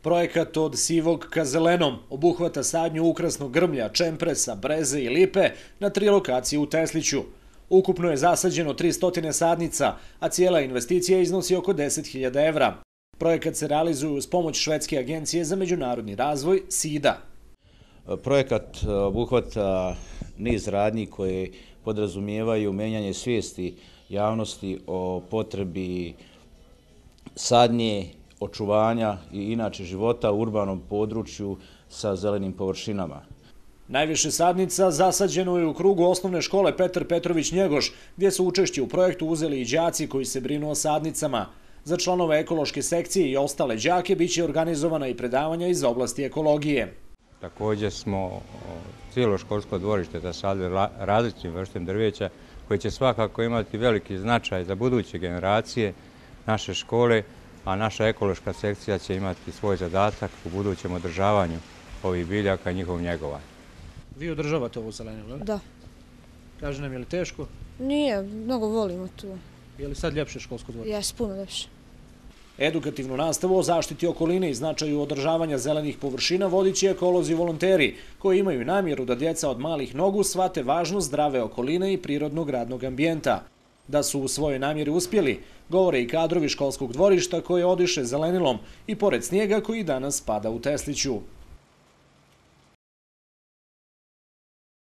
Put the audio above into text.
Projekat Od sivog ka zelenom obuhvata sadnju ukrasnog grmlja, čempresa, breze i lipe na 3 lokacije u Tesliću. Ukupno je zasađeno 300 sadnica, a cijela investicija iznosi oko 10.000 evra. Projekat se realizuje uz pomoć Švedske agencije za međunarodni razvoj SIDA. Projekat obuhvata niz radnji koje podrazumijevaju menjanje svijesti javnosti o potrebi sadnje, očuvanja i inače života u urbanom području sa zelenim površinama. Najviše sadnica zasađeno je u krugu osnovne škole Petar Petrović Njegoš, gdje su učešće u projektu uzeli i đaci koji se brinu o sadnicama. Za članove ekološke sekcije i ostale đake biće organizovana i predavanja iz oblasti ekologije. Također smo cijelo školsko dvorište zasadili različitim vrstama drveća koje će svakako imati veliki značaj za buduće generacije naše škole, a naša ekološka sekcija će imati svoj zadatak u budućem održavanju ovih biljaka i njihovom njegovanju. Vi održavate ovo zelenilo? Da. Kaže nam, je li teško? Nije, mnogo volimo tu. Je li sad ljepše školsko dvorište? Jes, puno ljepše. Edukativnu nastavu o zaštiti okoline i značaju održavanja zelenih površina vodit će ekolozi i volonteri, koji imaju namjeru da djeca od malih nogu shvate važnost zdrave okoline i prirodnog radnog ambijenta. Da su u svojoj namjeri uspjeli, govore i kadrovi školskog dvorišta koje odiše zelenilom i pored snijega koji danas pada u Tesliću.